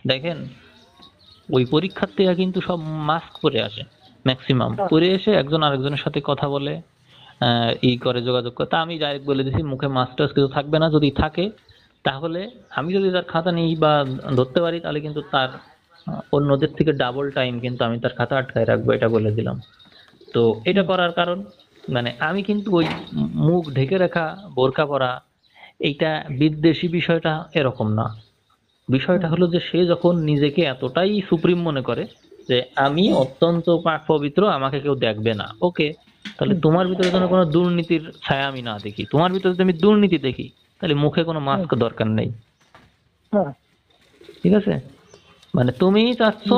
দেখেন ওই পরীক্ষার্থীরা কিন্তু সব মাস্ক পরে আসে, ম্যাক্সিমাম পরে এসে একজন আরেকজনের সাথে কথা বলে, ই করে, যোগাযোগ করে। তা আমি ডাইরেক্ট বলে দিছি মুখে মাস্ক টাস্ক কিছু থাকবে না, যদি থাকে তাহলে আমি যদি তার খাতা নিই বা ধরতে পারি তাহলে কিন্তু তার অন্যদের থেকে ডাবল টাইম কিন্তু আমি তার খাতা আটকায় রাখবো, এটা বলে দিলাম। তো এটা করার কারণ মানে আমি কিন্তু ওই মুখ ঢেকে রাখা, বোরকা পরা, এইটা বিদ্বেষী বিষয়টা এরকম না। বিষয়টা হলো যে সে যখন নিজেকে এতটাই সুপ্রিম মনে করে যে আমি অত্যন্ত পাক পবিত্র, আমাকে কেউ দেখবে না, ওকে, তাহলে তোমার ভিতরে যেন কোনো দুর্নীতির ছায়া আমি না দেখি, তোমার ভিতরে যদি আমি দুর্নীতি দেখি তাহলে মুখে কোনো মাস্ক দরকার নেই। ঠিক আছে? মানে তুমি চাচ্ছ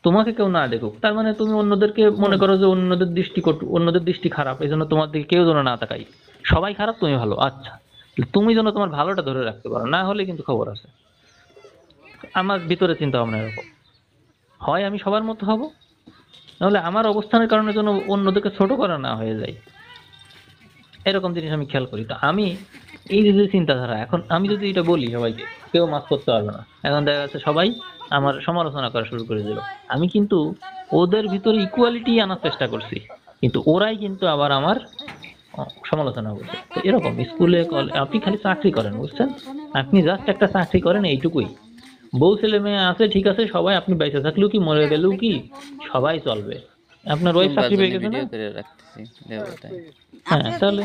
তোমাকে কেউ না দেখুক, তার মানে তুমি অন্যদেরকে মনে করো যে অন্যদের দৃষ্টি কটু, অন্যদের দৃষ্টি খারাপ, এই জন্য তোমার দিকে কেউ যেন না তাকাই, সবাই খারাপ তুমি ভালো, আচ্ছা তুমি যেন তোমার ভালোটা ধরে রাখতে পারো, না হলে কিন্তু খবর আছে। আমার ভিতরে চিন্তা ভাবনা এরকম, হয় আমি সবার মতো হব, নাহলে আমার অবস্থানের কারণে যেন অন্যদেরকে ছোট করা না হয়ে যায়, এরকম জিনিস আমি খেয়াল করি। তো আমি এই যে চিন্তাধারা, এখন আমি যদি এটা বলি সবাইকে, কেউ মাফ করতে পারবে না, এখন দেখা যাচ্ছে সবাই আমার সমালোচনা করা শুরু করে দিল। আমি কিন্তু ওদের ভিতরে ইকুয়ালিটি আনার চেষ্টা করছি, কিন্তু ওরাই কিন্তু আবার আমার সমালোচনা করছে। তো এরকম স্কুলে আপনি খালি চাকরি করেন, বুঝছেন, আপনি জাস্ট একটা চাকরি করেন, এইটুকুই। বউ ছেলে মেয়ে আছে, ঠিক আছে, সবাই আপনি বেঁচে থাকলেও কি মরে গেলেও কি সবাই চলবে। আপনার ওয়াইফ চাকরি পেয়ে গেছে না? হ্যাঁ, তাহলে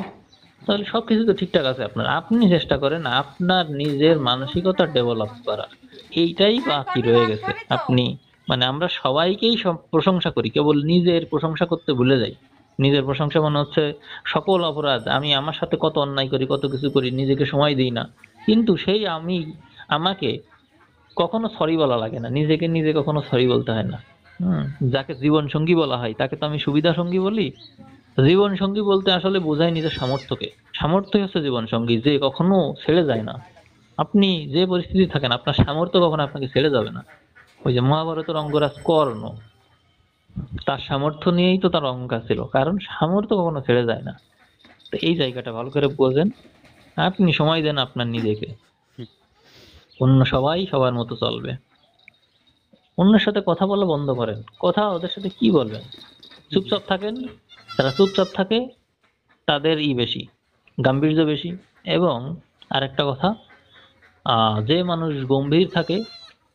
তাহলে সবকিছু তো ঠিকঠাক আছে আপনার। আপনি চেষ্টা করেন আপনার নিজের মানসিকতা ডেভেলপ করার, এইটাই বাকি রয়ে গেছে। আপনি মানে আমরা সবাইকেই সব প্রশংসা করি, কেবল নিজের প্রশংসা করতে ভুলে যাই। নিজের প্রশংসা মনে হচ্ছে সকল অপরাধ, আমি আমার সাথে কত অন্যায় করি, কত কিছু করি, নিজেকে সময় দিই না। কিন্তু সেই আমি, আমাকে কখনো সরি বলা লাগে না, নিজেকে নিজে কখনো সরি বলতে হয় না। যাকে জীবন সঙ্গী বলা হয় তাকে তো আমি সুবিধা সঙ্গী বলি। জীবন সঙ্গী বলতে আসলে বোঝায় নিজের সামর্থ্যকে। সামর্থ্যই হচ্ছে জীবন সঙ্গী, যে কখনো ছেড়ে যায় না। আপনি যে পরিস্থিতি থাকেন, আপনার সামর্থ্য কখনো আপনাকে ছেড়ে যাবে না। ওই যে মহাভারতের অঙ্গরাজ কর্ণ, তার সামর্থ্য নিয়েই তো তার অহংকার ছিল, কারণ সামর্থ্য কখনো ছেড়ে যায় না। তো এই জায়গাটা ভালো করে বোঝেন, আপনি সময় দেন আপনার নিজেকে, অন্য সবাই সবার মতো চলবে। অন্যের সাথে কথা বলা বন্ধ করেন, কথা ওদের সাথে কি বলবেন, চুপচাপ থাকেন। যারা চুপচাপ থাকে তাদের বেশি, গাম্ভীর্য বেশি। এবং আরেকটা কথা, যে মানুষ গম্ভীর থাকে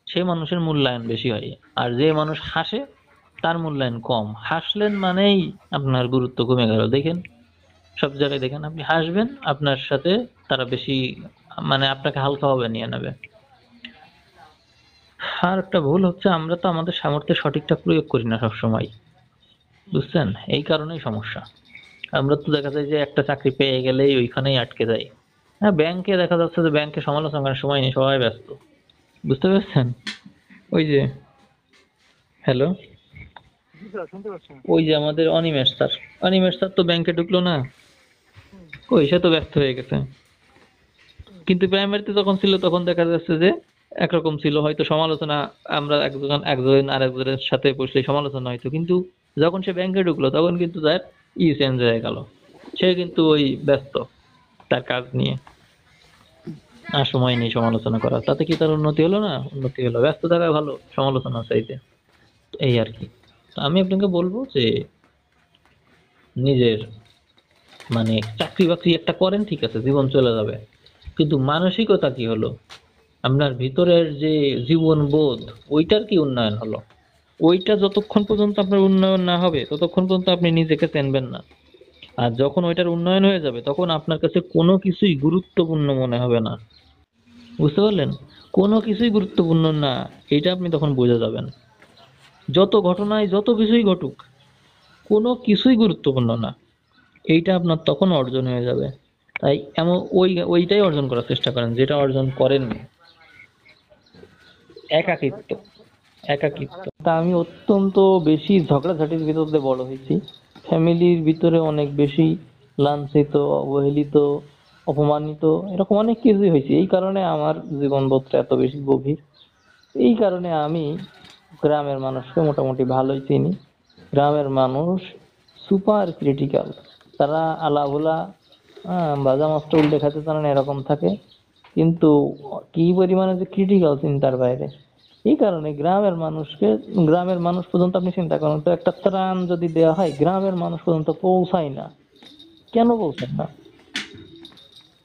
সে মানুষের মূল্যায়ন বেশি হয়, আর যে মানুষ হাসে তার মূল্যায়ন কম। হাসলেন মানেই আপনার গুরুত্ব কমে গেল। দেখেন সব জায়গায় দেখেন, আপনি হাসবেন আপনার সাথে তারা বেশি মানে আপনাকে হালকাভাবে নিয়ে নেবে। আর একটা ভুল হচ্ছে, আমরা তো আমাদের সামর্থ্যের সঠিকটা প্রয়োগ করি না সবসময়, বুঝছেন, এই কারণেই সমস্যা। আমরা তো দেখা যায় যে একটা চাকরি পেয়ে গেলেই ওইখানেই আটকে যাই। হ্যাঁ, ব্যাংকে দেখা যাচ্ছে যে ব্যাংকে সমালোচনা করার সময় নেই, সবাই ব্যস্ত। বুঝতে পেরেছেন? ওই যে, হ্যালো, ওই যে আমাদের অনিমেষ স্যার, অনিমেষ স্যার তো ব্যাংকে ঢুকলো না, ওই সে তো ব্যস্ত হয়ে গেছে। কিন্তু প্রাইমারিতে যখন ছিল তখন দেখা যাচ্ছে যে একরকম ছিল, হয়তো সমালোচনা আমরা একজন একজন আরেকজনের সাথে বসলে সমালোচনা হয়তো, কিন্তু যখন সে ব্যাংকে ঢুকলো তখন কিন্তু তার চেঞ্জ হয়ে গেল, সে কিন্তু ওই ব্যস্ত তার কাজ নিয়ে, আর সময় নেই সমালোচনা করার। তাতে কি তার উন্নতি হলো না? উন্নতি হলো। ব্যস্ত থাকা ভালো সমালোচনা চাইতে, এই আর কি। তো আমি আপনাকে বলবো যে নিজের মানে চাকরি বাকরি একটা করেন, ঠিক আছে, জীবন চলে যাবে, কিন্তু মানসিকতা কি হলো, আপনার ভিতরের যে জীবন বোধ, ওইটার কি উন্নয়ন হলো? ওইটা যতক্ষণ পর্যন্ত আপনার উন্নয়ন না হবে ততক্ষণ পর্যন্ত আপনি নিজেকে চিনবেন না। আর যখন ওইটার উন্নয়ন হয়ে যাবে তখন আপনার কাছে কোনো কিছুই গুরুত্বপূর্ণ মনে হবে না। বুঝতে পারলেন? কোনো কিছুই গুরুত্বপূর্ণ না, এটা আপনি তখন বুঝে যাবেন। যত ঘটনায় যত কিছুই ঘটুক, কোনো কিছুই গুরুত্বপূর্ণ না, এইটা আপনার তখন অর্জন হয়ে যাবে। তাই এমন ওইটাই অর্জন করার চেষ্টা করেন যেটা অর্জন করেননি। একাকিত্ব, একাকিত্ব। তা আমি অত্যন্ত বেশি ঝগড়াঝাটির ভিতর দিয়ে বড় হয়েছি। ফ্যামিলির ভিতরে অনেক বেশি লাঞ্ছিত, অবহেলিত, অপমানিত, এরকম অনেক কিছুই হয়েছে। এই কারণে আমার জীবনবোধটা এত বেশি গভীর। এই কারণে আমি গ্রামের মানুষকে মোটামুটি ভালোই চিনি। গ্রামের মানুষ সুপার ক্রিটিক্যাল, তারা আলাভোলা, ভাজা মাছটা উল্টে খেতে জানে না এরকম থাকে, কিন্তু কি পরিমাণে যে ক্রিটিক্যাল চিন্তার বাইরে। এই কারণে গ্রামের মানুষ পর্যন্ত আপনি চিন্তা করেন তো, একটা ত্রাণ যদি দেওয়া হয় গ্রামের মানুষ পর্যন্ত পৌঁছায় না। কেন পৌঁছায় না?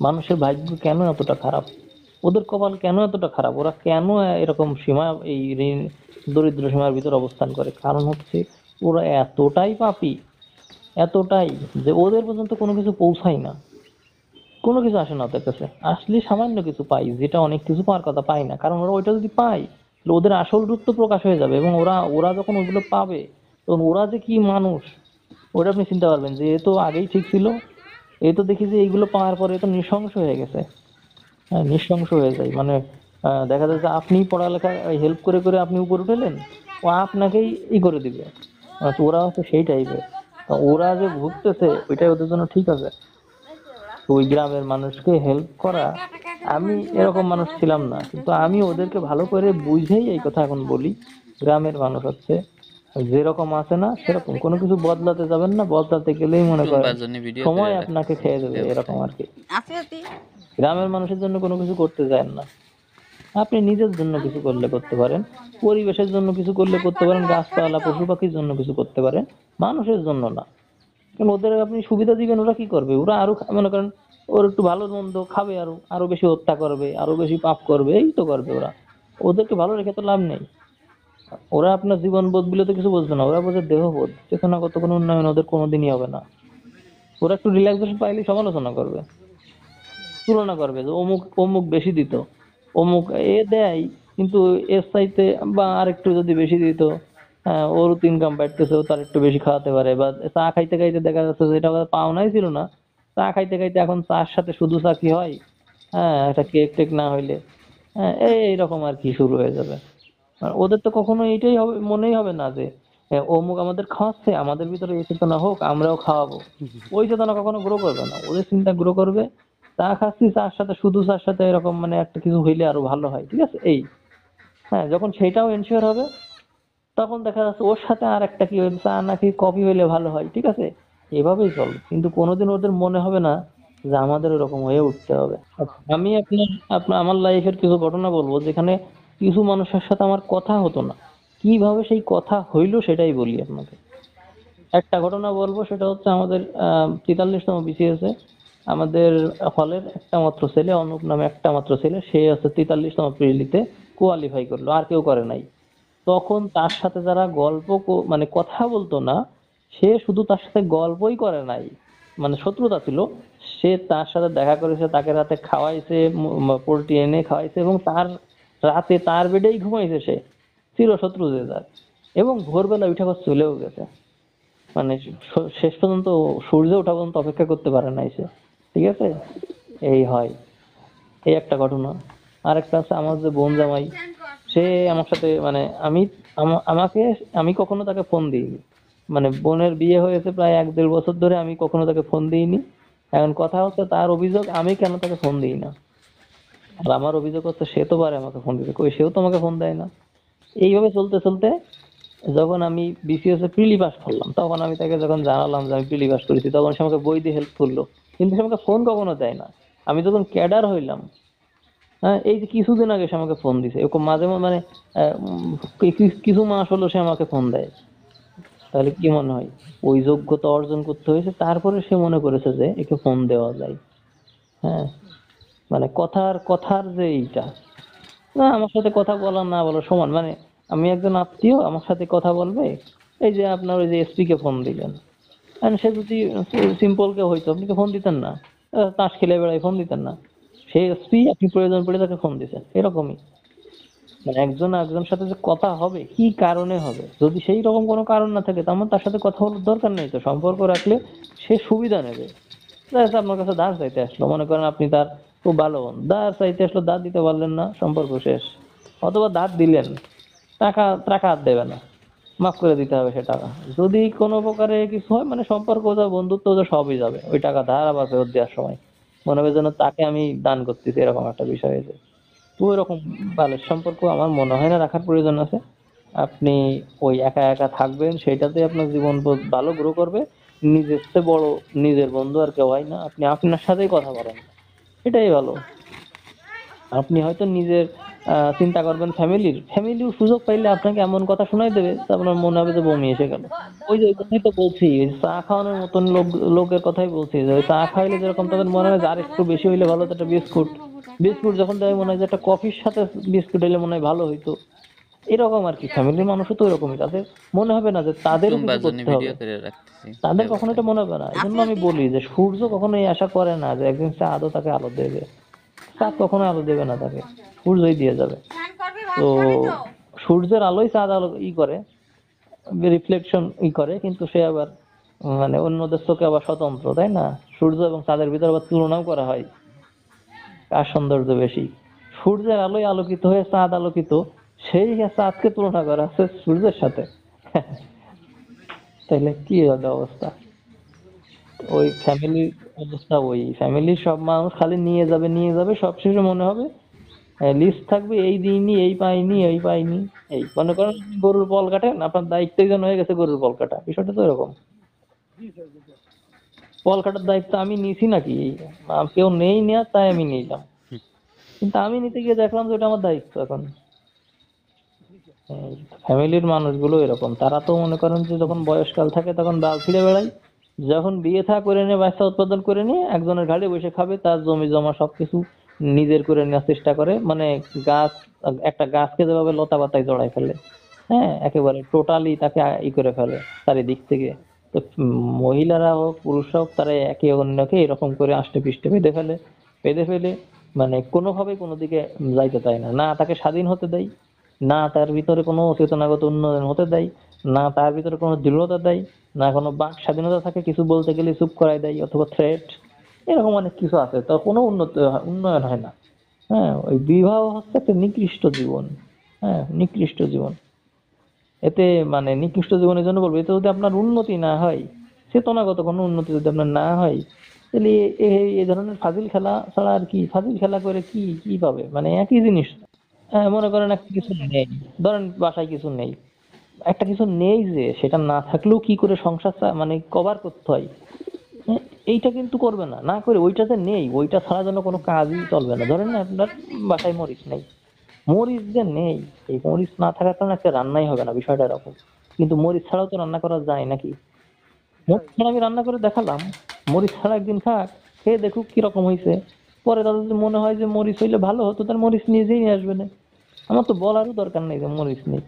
মানুষের ভাগ্য কেন এতটা খারাপ? ওদের কপাল কেন এতটা খারাপ? ওরা কেন এরকম সীমা, এই ঋণ দরিদ্র সীমার ভিতর অবস্থান করে? কারণ হচ্ছে ওরা এতটাই পাপী, এতটাই, যে ওদের পর্যন্ত কোনো কিছু পৌঁছায় না, কোনো কিছু আসে না ওদের কাছে। আসলে সামান্য কিছু পাই, যেটা অনেক কিছু পাওয়ার কথা পায় না, কারণ ওরা ওইটা যদি পায় তাহলে ওদের আসল রূপ তো প্রকাশ হয়ে যাবে, এবং ওরা ওরা যখন ওইগুলো পাবে তখন ওরা যে কি মানুষ ওটা আপনি চিন্তা পারবেন, যে এ তো আগেই ঠিক ছিল, এ তো দেখি যে এইগুলো পাওয়ার পরে এ তো নৃশংস হয়ে গেছে। হ্যাঁ, নৃশংস হয়ে যায়, মানে দেখা যায় যে আপনি পড়ালেখা হেল্প করে করে আপনি উপরে উঠেলেন, ও আপনাকেই করে দিবে। তো ওরা হচ্ছে সেই টাইপের, ওরা যে ভুগতেছে ওইটাই ওদের জন্য ঠিক আছে। তো ওই গ্রামের মানুষকে হেল্প করা, আমি এরকম মানুষ ছিলাম না, কিন্তু আমি ওদেরকে ভালো করে বুঝেই এই কথা এখন বলি। গ্রামের মানুষ হচ্ছে যেরকম আছে না সেরকম, কোনো কিছু বদলাতে যাবেন না, বদলাতে গেলেই মনে করেন সময় আপনাকে খেয়ে দেবে, এরকম আর কি। গ্রামের মানুষের জন্য কোনো কিছু করতে যায় না, আপনি নিজের জন্য কিছু করলে করতে পারেন, পরিবেশের জন্য কিছু করলে করতে পারেন, গাছপালা পশু পাখির জন্য কিছু করতে পারেন, মানুষের জন্য না। কারণ ওদের আপনি সুবিধা দিবেন, ওরা কি করবে? ওরা আরো মনে করেন ওর একটু ভালো মন্দ খাবে, আরো আরো বেশি হত্যা করবে, আরো বেশি পাপ করবে, এই তো করবে ওরা। ওদেরকে ভালো রেখে তো লাভ নেই। ওরা আপনার জীবন বোধ বলে তো কিছু বুঝবে না, ওরা বোঝে দেহবোধ, চেতনাগত কোনো উন্নয়ন ওদের কোনোদিনই হবে না। ওরা একটু রিল্যাক্সেশন পাইলেই সমালোচনা করবে, তুলনা করবে যে অমুক অমুক বেশি দিত, অমুক এ দেয়, কিন্তু এর চাইতে বা আরেকটু যদি বেশি দিত, ওর তো ইনকাম বাড়তেছে, ও তার একটু বেশি খাওয়াতে পারে। বা চা খাইতে খাইতে দেখা যাচ্ছে যে এটা পাওনাই ছিল না, চা খাইতে খাইতে এখন চার সাথে শুধু চা কি হয়, হ্যাঁ একটা কেক টেক না হইলে, হ্যাঁ এইরকম আর কি শুরু হয়ে যাবে। আর ওদের তো কখনো এইটাই হবে, মনেই হবে না যে অমুক আমাদের খাওয়াচ্ছে, আমাদের ভিতরে এই চেতনা হোক, আমরাও খাওয়াবো। ওই চেতনা কখনো গ্রো করবে না, ওদের চিন্তা গ্রো করবে চা খাচ্ছি, চার সাথে শুধু চার সাথে এরকম মানে একটা কিছু হইলে আরো ভালো হয়, ঠিক আছে এই। হ্যাঁ, যখন সেটাও এনশিওর হবে তখন দেখা যাচ্ছে ওর সাথে আর একটা কি হইলে চা নাকি কফি হইলে ভালো হয়, ঠিক আছে, এভাবেই চলবে। কিন্তু কোনোদিন ওদের মনে হবে না যে আমাদের ওরকম হয়ে উঠতে হবে। আমি আপনার আপনার আমার লাইফের কিছু ঘটনা বলবো, যেখানে কিছু মানুষের সাথে আমার কথা হতো না, কিভাবে সেই কথা হইলো সেটাই বলি আপনাকে। একটা ঘটনা বলবো, সেটা হচ্ছে আমাদের 43তম BCS এ আমাদের হলের একটা মাত্র ছেলে, অনুপ নামে একটা মাত্র ছেলে, সে হচ্ছে 43তম প্রিলিতে কোয়ালিফাই করলো, আর কেউ করে নাই। তখন তার সাথে যারা মানে কথা বলতো না, সে শুধু তার সাথে গল্পই করে নাই, মানে শত্রুতা ছিল, সে তার সাথে দেখা করেছে, তাকে রাতে খাওয়াইছে, পোল্ট্রি এনে খাওয়াইছে, এবং তার রাতে তার বেডেই ঘুমাইছে সে, চির শত্রু যে যার। এবং ভোরবেলা উঠে আবার চলেও গেছে, মানে শেষ পর্যন্ত সূর্য ওঠা পর্যন্ত অপেক্ষা করতে পারে নাই সে, ঠিক আছে। এই হয়, এই একটা ঘটনা। আর একটা আছে আমার যে বোন জামাই, সে আমার সাথে মানে আমাকে, আমি কখনো তাকে ফোন দিইনি, মানে বোনের বিয়ে হয়েছে প্রায় 1-1.5 বছর ধরে আমি কখনো তাকে ফোন দিইনি। এখন কথা হচ্ছে তার অভিযোগ আমি কেন তাকে ফোন দিই না, আর আমার অভিযোগ হচ্ছে সে তো পারে আমাকে ফোন দিতে, কই সেও তো আমাকে ফোন দেয় না। এইভাবে চলতে চলতে যখন আমি BCS এ প্রিলি পাস করলাম, তখন আমি তাকে যখন জানালাম যে আমি প্রিলি পাস করেছি, তখন সে আমাকে বই দিয়ে হেল্প করলো, কিন্তু সে আমাকে ফোন কখনো দেয় না। আমি যখন ক্যাডার হইলাম, হ্যাঁ এই যে কিছুদিন আগে সে আমাকে ফোন দিছে, এরকম মাঝে মাঝে মানে কিছু মাস হলো সে আমাকে ফোন দেয়। তাহলে কি মনে হয়, ওই যোগ্যতা অর্জন করতে হয়েছে, তারপরে সে মনে করেছে যে একে ফোন দেওয়া যায়। হ্যাঁ, মানে কথার কথার যে এইটা, না আমার সাথে কথা বলা না বলা সমান, মানে আমি একজন আত্মীয় আমার সাথে কথা বলবে, এই যে আপনার ওই যে SP কে ফোন দিলেন, and সে যদি সিম্পল কেউ হইতো আপনি কি ফোন দিতেন না? তাস খেলে বেড়ায় ফোন দিতেন না? সে SP, আপনি প্রয়োজন পড়ে তাকে ফোন দিছেন, এরকমই। মানে একজন একজনের সাথে যে কথা হবে কি কারণে হবে, যদি সেই রকম কোনো কারণ না থাকে তেমন তার সাথে কথা বলার দরকার নেই, তো সম্পর্ক রাখলে সে সুবিধা নেবে। দেখা যাচ্ছে আপনার কাছে ধার চাইতে আসলো, মনে করেন আপনি তার খুব ভালো বোন, ধার চাইতে আসলো, ধার দিতে পারলেন না, সম্পর্ক শেষ। অথবা ধার দিলেন, টাকা টাকা আর দেবে না, মাফ করে দিতে হবে সে টাকা। যদি কোনো প্রকারে কিছু হয়, মানে সম্পর্ক যা বন্ধুত্ব যা সবই যাবে, ওই টাকা ধার আবার ফেরত দেওয়ার সময় মনে হবে যেন তাকে আমি দান করতেছি, এরকম একটা বিষয় হয়েছে। তো এরকম ভালো সম্পর্ক আমার মনে হয় না রাখার প্রয়োজন আছে। আপনি ওই একা একা থাকবেন, সেটাতে আপনার জীবন ভালো গ্রো করবে। নিজের চেয়ে বড় নিজের বন্ধু আর কেউ হয় না, আপনি আপনার সাথেই কথা বলেন, এটাই ভালো। আপনি হয়তো নিজের চিন্তা করবেন ফ্যামিলিও সুযোগ পাইলে আপনাকে এমন কথা শোনাই দেবে তা আপনার মনে হবে যে বমি এসে গেল। ওই যে ওই কথাই তো বলছি, ওই চা খাওয়ানোর মতন লোকের কথাই বলছি, যে ওই চা খাইলে যেরকম তাদের মনে হয় যে আর একটু বেশি হইলে ভালো হতো, একটা বিস্কুট বিস্কুট যখন দেয় মনে হয় যে একটা কফির সাথে বিস্কুট হইলে মনে হয় ভালো হইতো। এরকম আর কি, ফ্যামিলির মানুষও তো এরকমই, তাদের মনে হবে না যে তাদেরও কিছু চুম্বার জন্য করতে হবে, ভিডিও করে রাখতেছি তাদের কখনো ব্যবসা। এটা মনে হবে না। এই জন্য আমি বলি যে সূর্য কখনো এই আশা করে না যে একদিন চাঁদও তাকে আলো দেবে, চাঁদ কখনো আলো দেবে না তাকে, সূর্যই দিয়ে যাবে। তো সূর্যের আলোয় চাঁদ আলো করে, রিফ্লেকশন করে, কিন্তু সে আবার মানে অন্যদের চোখে আবার স্বতন্ত্র, তাই না? সূর্য এবং চাঁদের ভিতরে আবার তুলনাও করা হয়, কার সৌন্দর্য বেশি। সূর্যের আলোয় আলোকিত হয়ে চাঁদ আলোকিত, সেই চাঁদকে তুলনা করা হচ্ছে সূর্যের সাথে। তাহলে কি হবে অবস্থা? ওই ফ্যামিলির অবস্থা, ওই ফ্যামিলির সব মানুষ খালি নিয়ে যাবে নিয়ে যাবে, সবশেষে মনে হবে লিস্ট থাকবে, এই দিইনি, এই পাইনি, এই পাইনি। এই মনে করেন আপনি গরুর বল কাটেন, আপনার দায়িত্ব একজন হয়ে গেছে গরুর বল কাটা, বিষয়টা তো এরকম। বল কাটার দায়িত্ব আমি নিছি নাকি? কেউ নেই নেওয়া, তাই আমি নিলাম, কিন্তু আমি নিতে গিয়ে দেখলাম যে ওটা আমার দায়িত্ব এখন। ফ্যামিলির মানুষগুলো এরকম, তারা তো মনে করেন যে যখন বয়সকাল থাকে তখন বাল ছিঁড়ে বেড়ায়, যখন বিয়ে থা করে নিয়ে বাচ্চা উৎপাদন করে নিয়ে একজনের ঘাড়ে বসে খাবে, তার জমি জমা সবকিছু নিজের করে নেওয়ার চেষ্টা করে, মানে গাছ, একটা গাছকে যেভাবে লতা পাতায় জড়ায় ফেলে, হ্যাঁ একেবারে টোটালি তাকে করে ফেলে চারিদিক থেকে। তো মহিলারা হোক পুরুষ হোক, তারা একে অন্যকে এরকম করে আষ্টে পৃষ্ঠে বেঁধে ফেলে, বেঁধে ফেলে মানে কোনোভাবে কোনো দিকে যাইতে চায় না, না তাকে স্বাধীন হতে দেয়, না তার ভিতরে কোনো চেতনাগত উন্নয়ন হতে দেয়, না তার ভিতরে কোনো দৃঢ়তা দেয়, না কোনো বাক স্বাধীনতা থাকে, কিছু বলতে গেলে চুপ করায় দেয় অথবা থ্রেট, এরকম অনেক কিছু আছে, তো কোনো উন্নয়ন হয় না। হ্যাঁ, ওই বিবাহ হচ্ছে একটা নিকৃষ্ট জীবন। হ্যাঁ, নিকৃষ্ট জীবন। এতে মানে নিকৃষ্ট জীবনের জন্য বলবো, এতে যদি আপনার উন্নতি না হয়, চেতনাগত কোনো উন্নতি যদি আপনার না হয়, তাহলে এই ধরনের ফাজিল খেলা ছাড়া আর কি, ফাজিল খেলা করে কি কি পাবে, মানে একই জিনিস। মনে করেন একটা কিছু নেই, ধরেন বাসায় কিছু নেই, একটা কিছু নেই যে সেটা না থাকলেও কি করে সংসার মানে কভার করতে হয়, হ্যাঁ, এইটা কিন্তু করবে না, না করে ওইটাতে নেই, ওইটা ছাড়া যেন কোনো কাজই চলবে না। ধরেন না আপনার বাসায় মরিচ নেই, মরিচ যে নেই, এই মরিচ না থাকার কারণে একটা রান্নাই হবে না, বিষয়টা এরকম। কিন্তু মরিচ ছাড়াও তো রান্না করা যায় নাকি? মরিচ ছাড়া আমি রান্না করে দেখালাম, মরিচ ছাড়া একদিন খাক, খেয়ে দেখুক কিরকম হয়েছে, পরে তাদের যদি মনে হয় যে মরিচ হইলে ভালো হতো, তার মরিচ নিজেই নিয়ে আসবে না, আমার তো বলারও দরকার নেই যে মরিচ নেই।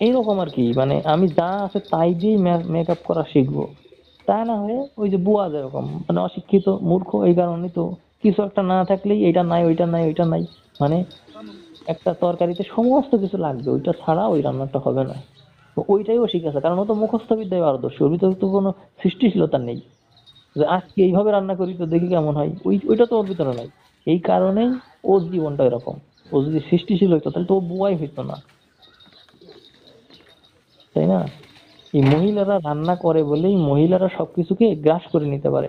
এইরকম আর কি, মানে আমি যা আছে তাই দিয়েই মেকআপ করা শিখবো, তা না হয়ে ওই যে বুয়া যেরকম মানে অশিক্ষিত মূর্খ, এই কারণে তো কিছু একটা না থাকলেই এইটা নাই ওইটা নাই ওইটা নাই, মানে একটা তরকারিতে সমস্ত কিছু লাগবে, ওইটা ছাড়া ওই রান্নাটা হবে না। তো ওইটাই ও শিখেছে, কারণ ও তো মুখস্থ বিদ্যায় পারদর্শী, ওর ভিতরে তো কোনো সৃষ্টিশীলতা নেই যে আজকে এইভাবে রান্না করি তো দেখি কেমন হয়, ওইটা তো ওর ভিতরে নাই। এই কারণেই ওর জীবনটা এরকম। ও যদি সৃষ্টিশীল হইতো তাহলে তো ও বুয়াই হইতো না, তাই না? এই মহিলারা রান্না করে বলেই মহিলারা সবকিছুকে গ্রাস করে নিতে পারে।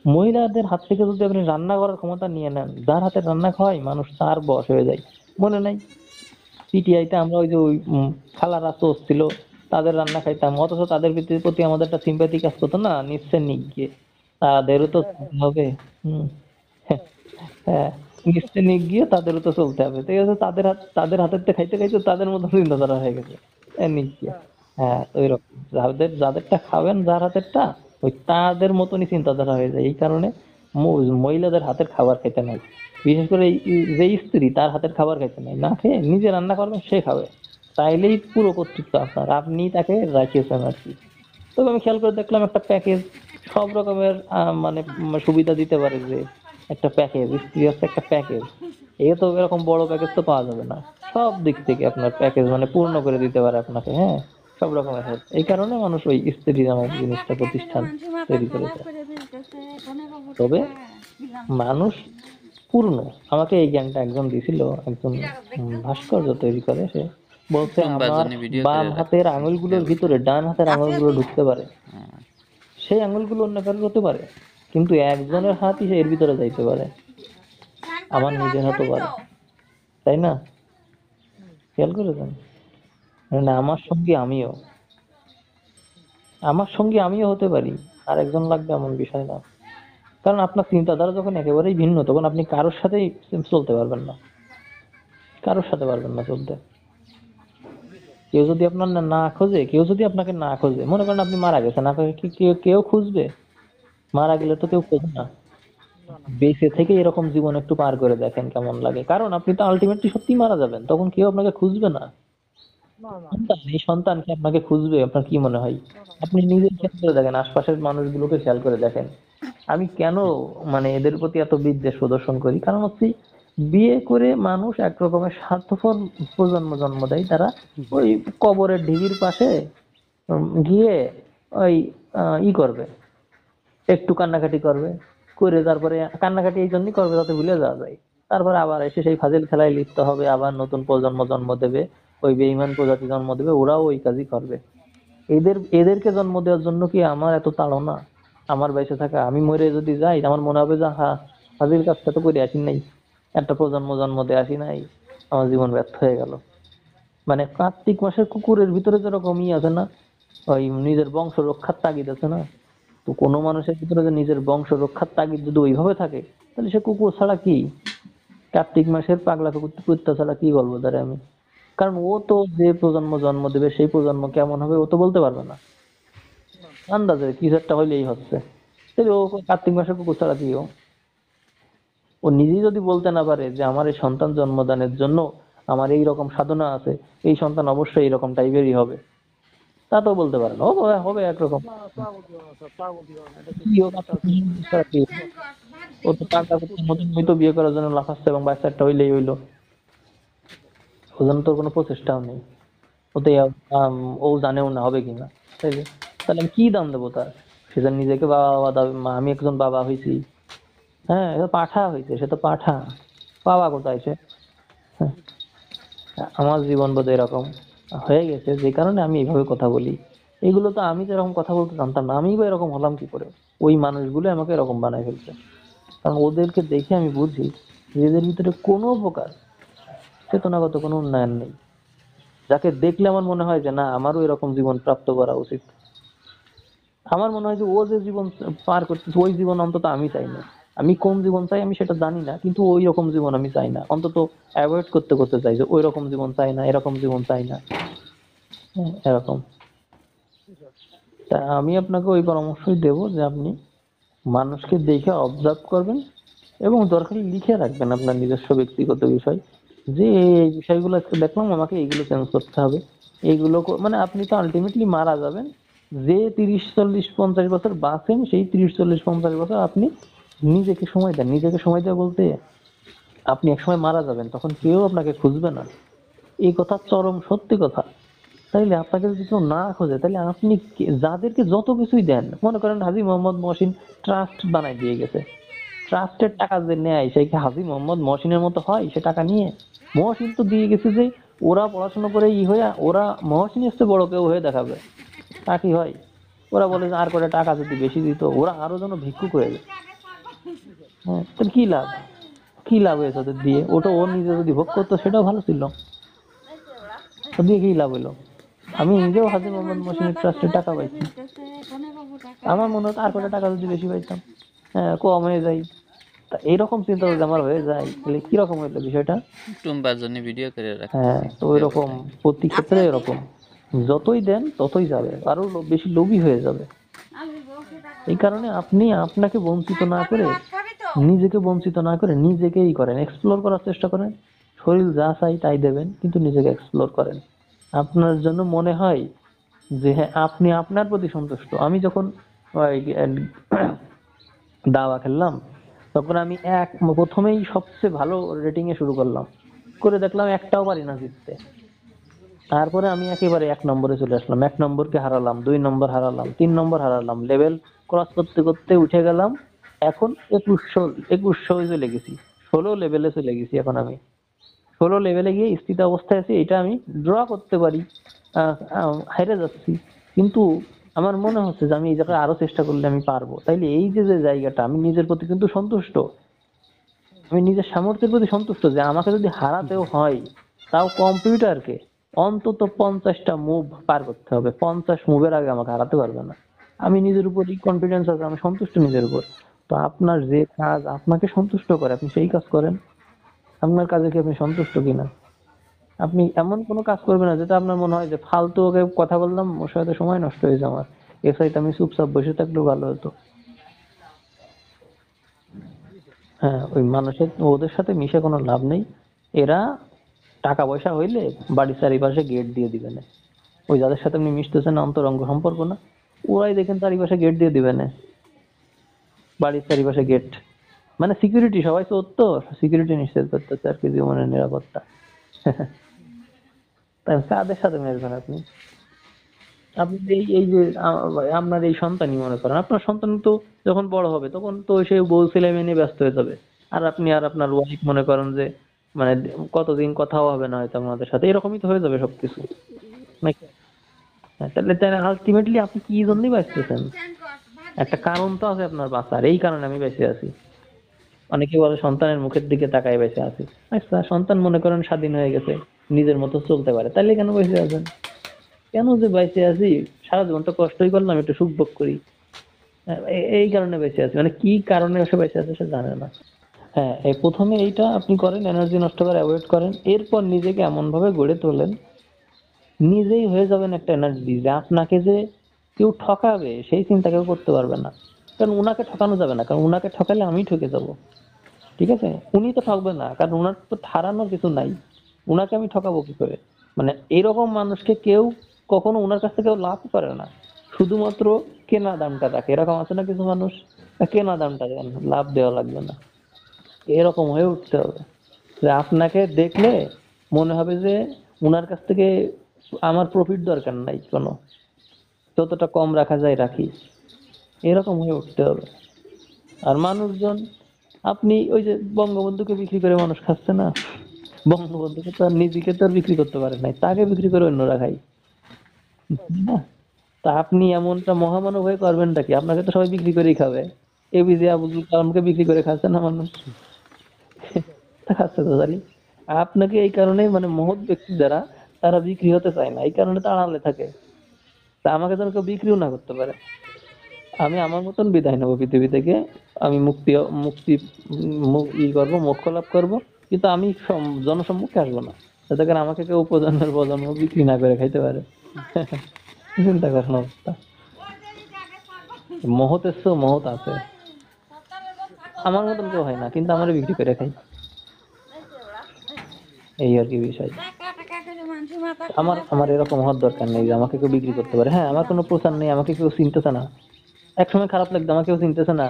মহিলাদের হাত থেকে যদি আপনি রান্না করার ক্ষমতা নিয়ে নেন, যার হাতে রান্না খাওয়াই মানুষ তার বশ হয়ে যায়। মনে নাই পিটিআইতে আমরা ওই যে ওই খালারা চোর ছিল, তাদের রান্না খাইতাম, অথচ তাদের প্রতি আমাদের একটা সিম্পাথি কাজ করতো না, নিশ্চয় নিক গিয়ে তাদেরও তো চলতে হবে। হম। হ্যাঁ, নিশ্চয় নিক গিয়ে তাদেরও তো চলতে হবে, ঠিক আছে, তাদের হাতের থেকে খাইতে খাইতে তাদের মতো চিন্তাধারা হয়ে গেছে, নিক গিয়ে। হ্যাঁ, তো এরকম যাদেরটা খাবেন, যার হাতেরটা ওই তাদের মতনই চিন্তাধারা হয়ে যায়। এই কারণে মহিলাদের হাতের খাবার খেতে নাই, বিশেষ করে যে স্ত্রী তার হাতের খাবার খেতে নাই, না খেয়ে নিজে রান্না করবেন সে খাবে, তাইলেই পুরো কর্তৃত্ব আপনার, আপনি তাকে রাখিয়েছেন আর কি। তবে আমি খেয়াল করে দেখলাম একটা প্যাকেজ সব রকমের মানে সুবিধা দিতে পারে, যে একটা প্যাকেজ স্ত্রী হচ্ছে একটা প্যাকেজ, এ তো এরকম বড় প্যাকেজ তো পাওয়া যাবে না, সব দিক থেকে আপনার প্যাকেজ মানে পূর্ণ করে দিতে পারে আপনাকে, হ্যাঁ, সব রকমের হেল্প। এই কারণে মানুষ ওই স্ত্রী নামক জিনিসটা প্রতিষ্ঠান তৈরি করেছে। তবে মানুষ পূর্ণ, আমাকে এই জ্ঞানটা একজন দিছিল, একজন ভাস্কর্য তৈরি করে, সে বলছে চুম্বার আমার জন্য ভিডিও করে বাম হাতের রাখতেছি আঙুলগুলোর ব্যবসা। ভিতরে ডান হাতের আঙুলগুলো ঢুকতে পারে, হ্যাঁ, সেই আঙুলগুলো অন্য কারোর হতে পারে, কিন্তু একজনের হাতই সে এর ভিতরে যাইতে পারে, আমার নিজের হাতও পারে, তাই না? খেয়াল করেছেন? মানে আমার সঙ্গে আমিও হতে পারি, আর একজন লাগবে এমন বিষয় না। কারণ আপনার চিন্তাধারা যখন একেবারেই ভিন্ন, তখন আপনি কারোর সাথেই চলতে পারবেন না। কারোর সাথে পারবেন না চলতে। কেউ যদি আপনার না খোঁজে, কেউ যদি আপনাকে না খোঁজে, মনে করেন আপনি মারা গেছেন, আপনাকে কি কেউ খুঁজবে? মারা গেলে তো কেউ খোঁজে না। বেঁচে থেকে এরকম জীবন একটু পার করে দেখেন কেমন লাগে, কারণ আপনি তো আলটিমেটলি সত্যি মারা যাবেন, তখন কেউ আপনাকে খুঁজবে না। এই সন্তান কি আপনাকে খুঁজবে? আপনার কি মনে হয়? আপনি নিজে খেয়াল করে দেখেন, আশপাশের মানুষগুলোকে খেয়াল করে দেখেন। আমি কেন মানে এদের প্রতি এত বিদ্বেষ প্রদর্শন করি, কারণ হচ্ছে বিয়ে করে মানুষ এক রকমের স্বার্থপর প্রজন্ম জন্ম দেয়। তারা ওই কবরের ঢিবির পাশে গিয়ে ওই ই করবে, একটু কান্নাকাটি করবে, করে তারপরে কান্নাকাটি এই জন্যই করবে যাতে ভুলে যাওয়া যায়। তারপরে আবার এসে সেই ফাজিল খেলায় লিপ্ত হবে, আবার নতুন প্রজন্ম জন্ম দেবে, ওই বেঈমান প্রজাতি জন্ম দেবে, ওরাও ওই কাজই করবে। এদেরকে জন্ম দেওয়ার জন্য কি আমার এত তাড়না? আমার বেঁচে থাকা, আমি মরে যদি যাই আমার মনে হবে যে হ্যাঁ, ফাজিল কাজটা তো করে আসি নাই, একটা প্রজন্ম জন্ম দিয়ে আসি নাই, আমার জীবন ব্যর্থ হয়ে গেল। মানে কার্তিক মাসের কুকুরের ভিতরে যেরকম আছে না, ওই নিজের বংশ রক্ষার তাগিদ আছে না, তো কোনো মানুষের ভিতরে যে নিজের বংশ রক্ষার তাগিদ যদি ওইভাবে থাকে, তাহলে সে কুকুর ছাড়া কি, কার্তিক মাসের পাগলা কুত্তা ছাড়া কি বলবো তারে আমি? কারণ ও তো যে প্রজন্ম জন্ম দেবে সেই প্রজন্ম কেমন হবে ও তো বলতে পারবে না, আন্দাজে কিছু একটা হইলেই হচ্ছে। তাহলে ও কার্তিক মাসের কুকুর ছাড়া কি? ও ও নিজেই যদি বলতে না পারে যে আমার এই সন্তান জন্মদানের জন্য আমার এই রকম সাধনা আছে, এই সন্তান অবশ্যই এরকম টাইপেরই হবে, তা তো বলতে পারে না, ও হবে হবে একরকম। কি ও কার্তিক মাসের কুকুর ছাড়া কি? ও তো পাগলা কুত্তার মতন ওই তো বিয়ে করার জন্য লাফাচ্ছে এবং বাচ্চা একটা হইলেই হইলো, ওজন্য তোর কোনো প্রচেষ্টাও নেই। ওতে ও জানেও না হবে কিনা, তাইলে তাহলে আমি কি দাম দেবো তার? সে যে নিজেকে বাবা বাবা দাবি, আমি একজন বাবা হয়েছি, হ্যাঁ এটা পাঠা হয়েছে, সে তো পাঠা, বাবা কোথায় সে? হ্যাঁ, আমার জীবন বোধ এরকম হয়ে গেছে যে কারণে আমি এইভাবে কথা বলি। এগুলো তো আমি তো এরকম কথা বলতে জানতাম না, আমি বা এরকম হলাম কি করে? ওই মানুষগুলো আমাকে এরকম বানায় ফেলছে। কারণ ওদেরকে দেখে আমি বুঝি যে এদের ভিতরে কোনো প্রকার চেতনাগত কোনো উন্নয়ন নেই, যাকে দেখলে আমার মনে হয় যে না আমারও এরকম জীবন প্রাপ্ত করা উচিত। আমার মনে হয় যে ও যে জীবন পার করতেছে ওই জীবন অন্তত আমি চাই না। আমি কোন জীবন চাই আমি সেটা জানি না, কিন্তু ওই রকম জীবন আমি চাই না, অন্তত অ্যাভয়েড করতে করতে চাই যে ওই রকম জীবন চাই না, এরকম জীবন চাই না। হ্যাঁ, এরকম। তা আমি আপনাকে ওই পরামর্শই দেব যে আপনি মানুষকে দেখে অবজার্ভ করবেন এবং দরকারি লিখে রাখবেন আপনার নিজস্ব ব্যক্তিগত বিষয়, যে এই বিষয়গুলো আজকে দেখলাম, আমাকে এইগুলো চেঞ্জ করতে হবে। এইগুলো মানে আপনি তো আলটিমেটলি মারা যাবেন। যে 30 40 50 বছর বাঁচেন, সেই 30 40 50 বছর আপনি নিজেকে সময় দেন। নিজেকে সময় দেওয়া বলতে আপনি একসময় মারা যাবেন, তখন কেউ আপনাকে খুঁজবে না, এই কথা চরম সত্যি কথা। তাইলে আপনাকে যদি কেউ না খোঁজে, তাহলে আপনি যাদেরকে যত কিছুই দেন, মনে করেন হাজী মোহাম্মদ মহসিন ট্রাস্ট বানাই দিয়ে গেছে, ট্রাস্টের টাকা যে নেয় সে কি হাজী মোহাম্মদ মহসিনের মতো হয়? সে টাকা নিয়ে মহসিন তো দিয়ে গেছে যে ওরা পড়াশোনা করে হয়ে ওরা মহসিন এসছে বড় কেউ হয়ে দেখাবে, তা কি হয়? ওরা বলে যে আর করে টাকা যদি বেশি দিত ওরা আরো যেন ভিক্ষুক হয়ে যায়। হ্যাঁ, তাহলে কি লাভ? কি লাভ হয়েছে ওদের দিয়ে? ওটা ও নিজে যদি ভোগ করতো সেটাও ভালো ছিল, তো দিয়ে কি লাভ হলো? আমি নিজেও হাজী মোহাম্মদ মহসিনের ট্রাস্টে টাকা পাইছি, আমার মনে হতো আর কটা টাকা যদি বেশি পাইতাম, হ্যাঁ কম হয়ে যায়। তা এইরকম চিন্তা যদি আমার হয়ে যায় তাহলে কিরকম হইলো বিষয়টা? টুম্বার জন্য ভিডিও করে হ্যাঁ, রাখতেছি তো ওইরকম প্রতি ক্ষেত্রে এরকম, যতই দেন ততই যাবে, আরো বেশি লোভী হয়ে যাবে। এই কারণে আপনি আপনাকে বঞ্চিত না করে, নিজেকে বঞ্চিত না করে নিজেকেই করেন, এক্সপ্লোর করার চেষ্টা করেন। শরীর যা চাই তাই দেবেন, কিন্তু নিজেকে এক্সপ্লোর করেন। আপনার জন্য মনে হয় যে হ্যাঁ আপনি আপনার প্রতি সন্তুষ্ট। আমি যখন ওই দাবা খেললাম, তখন আমি প্রথমেই সবচেয়ে ভালো রেটিং এ শুরু করলাম, করে দেখলাম একটাও পারি না জিততে। তারপরে আমি একেবারে 1 নম্বরে চলে আসলাম, 1 নম্বরকে হারালাম, 2 নম্বর হারালাম, 3 নম্বর হারালাম, লেভেল ক্রস করতে করতে উঠে গেলাম। এখন 2100 চলে গেছি, 16 লেভেলে চলে গেছি। এখন আমি 16 লেভেলে গিয়ে স্থিত অবস্থায় আছি, এটা আমি ড্র করতে পারি, হেরে যাচ্ছি, কিন্তু আমার মনে হচ্ছে যে আমি এই জায়গায় আরো চেষ্টা করলে আমি পারবো। তাইলে এই যে যে জায়গাটা, আমি নিজের প্রতি কিন্তু সন্তুষ্ট, আমি নিজের সামর্থ্যের প্রতি সন্তুষ্ট যে আমাকে যদি হারাতেও হয়, তাও কম্পিউটারকে অন্তত 50টা মুভ পার করতে হবে, 50 মুভের আগে আমাকে হারাতে পারবে না। আমি নিজের উপরই কনফিডেন্স আছে, আমি সন্তুষ্ট নিজের উপর। তো আপনার যে কাজ আপনাকে সন্তুষ্ট করে আপনি সেই কাজ করেন। আপনার কাজে কি আপনি সন্তুষ্ট কিনা? আপনি এমন কোনো কাজ করবেন না যেটা আপনার মনে হয় যে ফালতু ওকে কথা বললাম, ওর সাথে সময় নষ্ট হয়েছে আমার, এর চাইতে আমি চুপচাপ বসে থাকলেও ভালো হতো। হ্যাঁ, ওই মানুষের ওদের সাথে মিশে কোনো লাভ নেই। এরা টাকা পয়সা হইলে বাড়ির চারিপাশে গেট দিয়ে দিবে না। ওই যাদের সাথে আপনি মিশতেছেন অন্তরঙ্গ সম্পর্ক না, ওরাই দেখেন চারিপাশে গেট দিয়ে দিবে না, বাড়ির চারিপাশে গেট। মানে সিকিউরিটি, সবাই চোর তো, সিকিউরিটি নিশ্চিত করতেছে আর কি, জীবনের নিরাপত্তা। তাই কাদের সাথে মিশবেন আপনি? আপনি এই এই যে আপনার এই সন্তানই মনে করেন, আপনার সন্তান তো যখন বড় হবে তখন তো সে বউ ছেলে মেয়ে নিয়ে ব্যস্ত হয়ে যাবে। আর আপনি আর আপনার ওয়াইফ মনে করেন যে মানে কতদিন কথাও হবে না হয়তো আমাদের সাথে, এরকমই তো হয়ে যাবে সবকিছু নাকি? হ্যাঁ, তাহলে তাহলে আলটিমেটলি আপনি কি জন্যই বাঁচতেছেন? একটা কারণ তো আছে আপনার বাঁচার, এই কারণে আমি বেঁচে আছি। অনেকে বলে সন্তানের মুখের দিকে তাকায় বেঁচে আছি। আচ্ছা, সন্তান মনে করেন স্বাধীন হয়ে গেছে, নিজের মতো চলতে পারে, তাহলে কেন বেঁচে আছেন? কেন যে বেঁচে আছি, সারা জীবন তো কষ্টই করলাম, একটু সুখ ভোগ করি। এই কারণে বেঁচে আছি, মানে কি কারণে সে বেঁচে আছে সে জানে না। হ্যাঁ, এই প্রথমে এইটা আপনি করেন, এনার্জি নষ্ট করে অ্যাভয়েড করেন, এরপর নিজেকে এমন ভাবে গড়ে তোলেন, নিজেই হয়ে যাবেন একটা এনার্জি, যে আপনাকে যে কেউ ঠকাবে সেই চিন্তা কেউ করতে পারবে না। কারণ উনাকে ঠকানো যাবে না, কারণ উনাকে ঠকালে আমি ঠকে যাব। ঠিক আছে, উনি তো ঠকবে না, কারণ উনার তো হারানোর কিছু নাই। উনাকে আমি ঠকাবো কি করে? মানে এরকম মানুষকে কেউ কখনো উনার কাছ থেকে কেউ লাভ করে না, শুধুমাত্র কেনা দামটা রাখে। এরকম আছে না কিছু মানুষ, কেনা দামটা দেন, লাভ দেওয়া লাগবে না। এরকম হয়ে উঠতে হবে যে আপনাকে দেখলে মনে হবে যে উনার কাছ থেকে আমার প্রফিট দরকার নাই কোনো, যতটা কম রাখা যায় রাখি। এরকম হয়ে উঠতে হবে। আর মানুষজন, আপনি ওই যে বঙ্গবন্ধুকে বিক্রি করে মানুষ খাচ্ছে না, বঙ্গবন্ধুকে তো আর নিজেকে তো আর বিক্রি করতে পারে নাই, তাকে বিক্রি করে অন্যরা খাই না। তা আপনি এমনটা মহামানব হয়ে করবেনটা কি? আপনাকে তো সবাই বিক্রি করেই খাবে। এপিজে আব্দুল কালামকে বিক্রি করে খাচ্ছে না মানুষ? তা খাচ্ছে তো জানি। আপনাকে এই কারণেই মানে মহৎ ব্যক্তি যারা, তারা বিক্রি হতে চায় না, এই কারণে তারা আড়ালে থাকে। তা আমাকে যেন কেউ বিক্রিও না করতে পারে, আমি আমার মতন বিদায় নেবো পৃথিবী থেকে। আমি মুক্তি মুক্তি করবো, মোক্ষ লাভ করবো, কিন্তু আমি জনসম্মুখে আসবো না, যাতে করে আমাকে কেউ প্রজন্মের প্রজন্ম বিক্রি না করে খাইতে পারে। চিন্তা করেন অবস্থা। মহতের চেয়েও মহৎ আছে, আমার মতন কেউ হয় না, কিন্তু আমারও বিক্রি করে খাই। এই আর কি বিষয়। আমার আমার এরকম হওয়ার দরকার নেই যে আমাকে কেউ বিক্রি করতে পারে। হ্যাঁ, আমার কোনো প্রচার নেই, আমাকে কেউ চিনতেছে না। একসময় খারাপ লাগতো, আমাকে কেউ চিনতেছে না,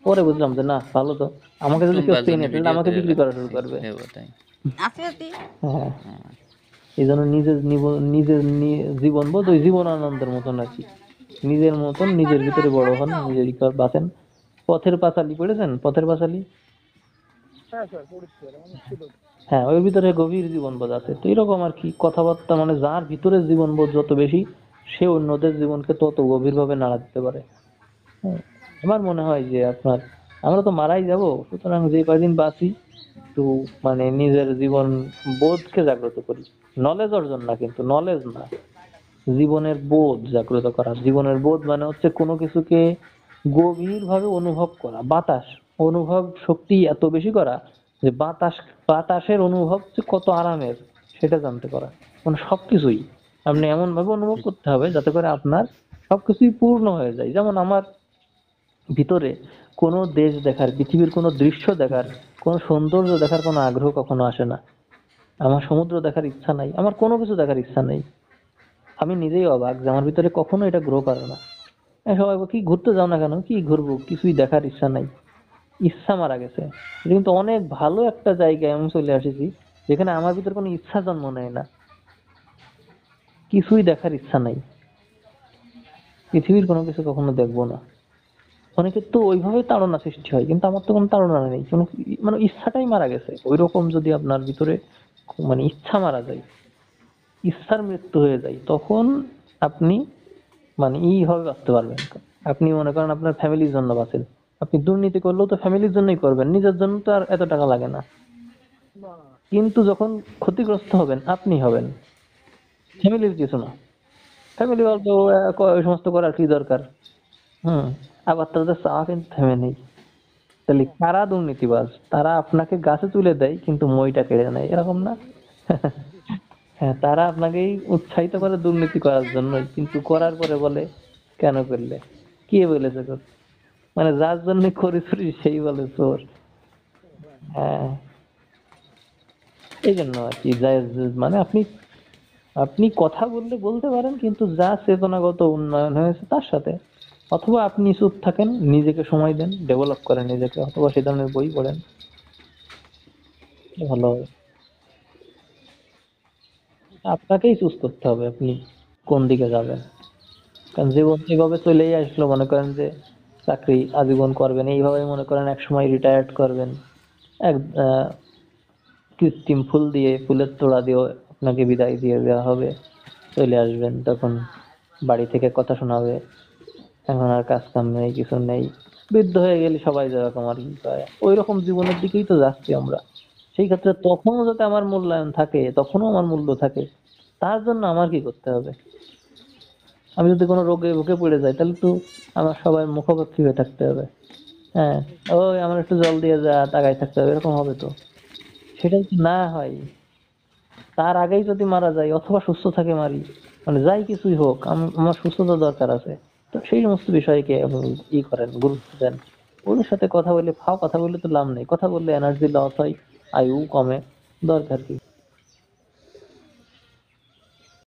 পরে বুঝলাম যে না, ভালো তো, আমাকে যদি কেউ চেনে তাহলে আমাকে বিক্রি করা শুরু করবে। হ্যাঁ, এই জন্য নিজের জীবন বোধ ওই জীবন আনন্দের মতন আর কি। নিজের মতন নিজের ভিতরে বড় হন, নিজের বাঁচেন। পথের পাঁচালী পড়েছেন? পথের পাঁচালী? হ্যাঁ, ওর ভিতরে গভীর জীবনবোধ আছে। তো এরকম আর কি কথাবার্তা, মানে যার ভিতরে জীবনবোধ যত বেশি, সে অন্যদের জীবনকে তত গভীরভাবে নাড়া দিতে পারে। হ্যাঁ, আমার মনে হয় যে আপনার, আমরা তো মারাই যাব, সুতরাং যে কয়দিন বাঁচি একটু মানে নিজের জীবন বোধকে জাগ্রত করি। নলেজ অর্জন না, কিন্তু নলেজ না, জীবনের বোধ জাগ্রত করা। জীবনের বোধ মানে হচ্ছে কোনো কিছুকে গভীর ভাবে অনুভব করা, বাতাস অনুভব শক্তি এত বেশি করা যে বাতাসের অনুভব যে কত আরামের সেটা জানতে পারা। মানে সবকিছুই আপনি এমন ভাবে অনুভব করতে হবে যাতে করে আপনার সবকিছুই পূর্ণ হয়ে যায়। যেমন আমার ভিতরে কোনো দেশ দেখার, পৃথিবীর কোনো দৃশ্য দেখার, কোনো সৌন্দর্য দেখার কোনো আগ্রহ কখনো আসে না। আমার সমুদ্র দেখার ইচ্ছা নাই, আমার কোনো কিছু দেখার ইচ্ছা নেই। আমি নিজেই অবাক যে আমার ভিতরে কখনো এটা গ্রো করে না। সবাই বলে, কি ঘুরতে যাও না কেন? কি ঘুরবো, কিছুই দেখার ইচ্ছা নাই, ইচ্ছা মারা গেছে। এটা কিন্তু অনেক ভালো একটা জায়গায় আমি চলে আসিছি, যেখানে আমার ভিতরে কোনো ইচ্ছা জন্ম নেয় না, কিছুই দেখার ইচ্ছা নাই, পৃথিবীর কোনো কিছু কখনো দেখবো না। অনেকের তো ওইভাবে তাড়না সৃষ্টি হয়, কিন্তু আমার তো কোনো তাড়না নেই, কোনো মানে ইচ্ছাটাই মারা গেছে। ওই রকম যদি আপনার ভিতরে মানে ইচ্ছা মারা যায়, ইচ্ছার মৃত্যু হয়ে যায়, তখন আপনি মানে ভাবে বাঁচতে পারবেন। আপনি মনে করেন আপনার ফ্যামিলির জন্য বাঁচেন, আপনি দুর্নীতি করলেও তো ফ্যামিলির জন্যই করবেন, নিজের জন্য তো আর এত টাকা লাগে না। কিন্তু যখন ক্ষতিগ্রস্ত হবেন আপনি হবেন, ফ্যামিলির কিছু না। ফ্যামিলি বলতো ওই সমস্ত করার কি দরকার। হুম। আবার তাদের চাওয়া কিন্তু থেমে নেই। তাহলে কারা দুর্নীতিবাজ? তারা আপনাকে গাছে তুলে দেয় কিন্তু মইটা কেড়ে নেয়, এরকম না? হ্যাঁ, তারা আপনাকেই উৎসাহিত করে দুর্নীতি করার জন্যই, কিন্তু করার পরে বলে কেন করলে, কে বলেছে করতে? মানে যার জন্য করি চুরি সেই বলে চোর। হ্যাঁ, এই জন্য আর কি মানে আপনি আপনি কথা বললে বলতে পারেন, কিন্তু যা চেতনাগত উন্নয়ন হয়েছে তার সাথে, অথবা আপনি চুপ থাকেন, নিজেকে সময় দেন, ডেভেলপ করেন নিজেকে, অথবা সে ধরনের বই পড়েন, ভালো হবে। আপনাকেই চুজ করতে হবে আপনি কোন দিকে যাবেন। কারণ জীবন এভাবে চলেই আসলো, মনে করেন যে চাকরি আজীবন করবেন এইভাবে, মনে করেন এক সময় রিটায়ার্ড করবেন, এক কৃত্রিম ফুল দিয়ে, ফুলের তোড়া দিয়ে আপনাকে বিদায় দিয়ে দেওয়া হবে, চলে আসবেন, তখন বাড়ি থেকে কথা শোনাবে, এখন আর কাজ কাম নেই, কিছু নেই। বৃদ্ধ হয়ে গেলে সবাই যেরকম আর কি করে ওই রকম জীবনের দিকেই তো যাচ্ছি আমরা। সেই ক্ষেত্রে তখনও যাতে আমার মূল্যায়ন থাকে, তখনও আমার মূল্য থাকে, তার জন্য আমার কি করতে হবে? আমি যদি কোনো রোগে ভুগে পড়ে যাই, তাহলে তো আমার সবাই মুখোমুখি হয়ে থাকতে হবে। হ্যাঁ, ওই আমার একটু জল দিয়ে যা, তাকাই থাকতে হবে, এরকম হবে তো? সেটা যদি না হয়, তার আগেই যদি মারা যায় অথবা সুস্থ থাকে মারি, মানে যাই কিছুই হোক, আমার সুস্থতা দরকার আছে। তো সেই সমস্ত বিষয়কে আপনি করেন, গুরুত্ব দেন। ওদের সাথে কথা বলে, ফাও কথা বললে তো লাভ নেই, কথা বললে এনার্জি লস হয়, আয়ু কমে, দরকার কি?